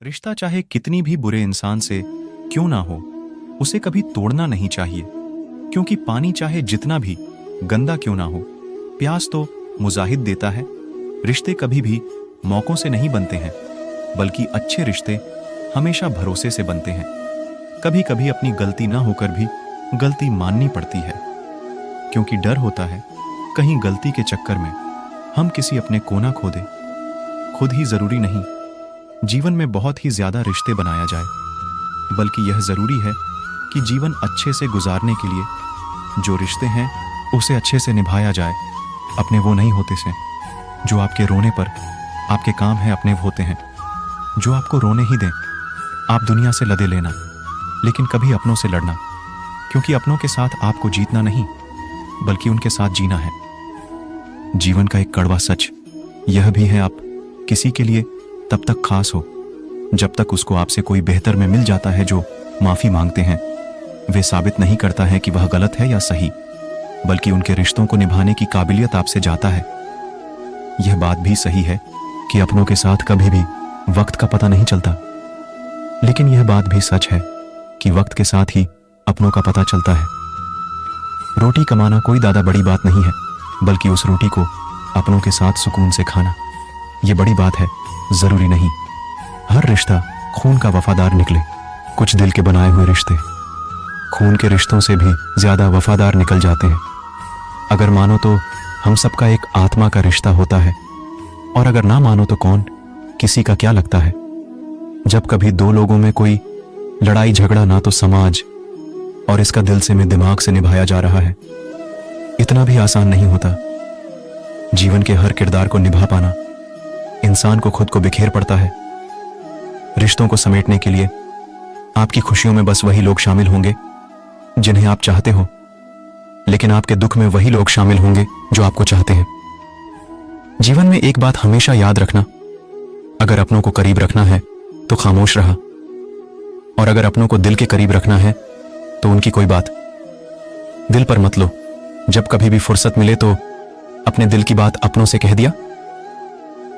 रिश्ता चाहे कितनी भी बुरे इंसान से क्यों ना हो, उसे कभी तोड़ना नहीं चाहिए। क्योंकि पानी चाहे जितना भी गंदा क्यों ना हो, प्यास तो मुजाहिद देता है। रिश्ते कभी भी मौकों से नहीं बनते हैं, बल्कि अच्छे रिश्ते हमेशा भरोसे से बनते हैं। कभी कभी अपनी गलती ना होकर भी गलती माननी पड़ती है, क्योंकि डर होता है कहीं गलती के चक्कर में हम किसी अपने को ना खो दें। खुद ही जरूरी नहीं जीवन में बहुत ही ज्यादा रिश्ते बनाया जाए, बल्कि यह जरूरी है कि जीवन अच्छे से गुजारने के लिए जो रिश्ते हैं उसे अच्छे से निभाया जाए। अपने वो नहीं होते से जो आपके रोने पर आपके काम है, अपने वो होते हैं जो आपको रोने ही दें। आप दुनिया से लदे लेना, लेकिन कभी अपनों से लड़ना, क्योंकि अपनों के साथ आपको जीतना नहीं बल्कि उनके साथ जीना है। जीवन का एक कड़वा सच यह भी है, आप किसी के लिए तब तक खास हो जब तक उसको आपसे कोई बेहतर में मिल जाता है जो माफी मांगते हैं। वे साबित नहीं करता है कि वह गलत है या सही, बल्कि उनके रिश्तों को निभाने की काबिलियत आपसे जाता है। यह बात भी सही है कि अपनों के साथ कभी भी वक्त का पता नहीं चलता, लेकिन यह बात भी सच है कि वक्त के साथ ही अपनों का पता चलता है। रोटी कमाना कोई ज्यादा बड़ी बात नहीं है, बल्कि उस रोटी को अपनों के साथ सुकून से खाना, यह बड़ी बात है। जरूरी नहीं हर रिश्ता खून का वफादार निकले। कुछ दिल के बनाए हुए रिश्ते खून के रिश्तों से भी ज्यादा वफादार निकल जाते हैं। अगर मानो तो हम सबका एक आत्मा का रिश्ता होता है, और अगर ना मानो तो कौन, किसी का क्या लगता है। जब कभी दो लोगों में कोई लड़ाई झगड़ा ना तो समाज और इसका दिल से में दिमाग से निभाया जा रहा है। इतना भी आसान नहीं होता। जीवन के हर किरदार को निभा पाना इंसान को खुद को बिखेर पड़ता है। रिश्तों को समेटने के लिए आपकी खुशियों में बस वही लोग शामिल होंगे जिन्हें आप चाहते हो, लेकिन आपके दुख में वही लोग शामिल होंगे जो आपको चाहते हैं। जीवन में एक बात हमेशा याद रखना, अगर अपनों को करीब रखना है तो खामोश रहा, और अगर अपनों को दिल के करीब रखना है तो उनकी कोई बात दिल पर मत लो। जब कभी भी फुर्सत मिले तो अपने दिल की बात अपनों से कह दिया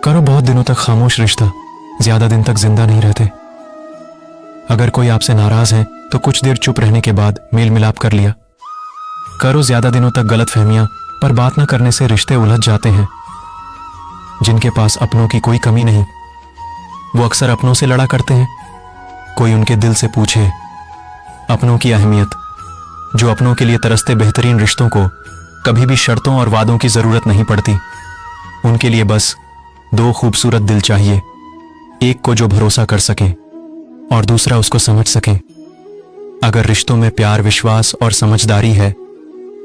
करो। बहुत दिनों तक खामोश रिश्ता ज्यादा दिन तक जिंदा नहीं रहते। अगर कोई आपसे नाराज है तो कुछ देर चुप रहने के बाद मेल मिलाप कर लिया करो। ज्यादा दिनों तक गलत फहमियां पर बात न करने से रिश्ते उलझ जाते हैं। जिनके पास अपनों की कोई कमी नहीं, वो अक्सर अपनों से लड़ा करते हैं। कोई उनके दिल से पूछे अपनों की अहमियत, जो अपनों के लिए तरसते बेहतरीन रिश्तों को कभी भी शर्तों और वादों की जरूरत नहीं पड़ती। उनके लिए बस दो खूबसूरत दिल चाहिए, एक को जो भरोसा कर सके और दूसरा उसको समझ सके। अगर रिश्तों में प्यार, विश्वास और समझदारी है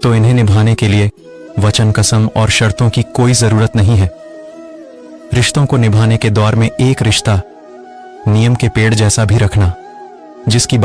तो इन्हें निभाने के लिए वचन, कसम और शर्तों की कोई जरूरत नहीं है। रिश्तों को निभाने के दौर में एक रिश्ता नियम के पेड़ जैसा भी रखना, जिसकी बात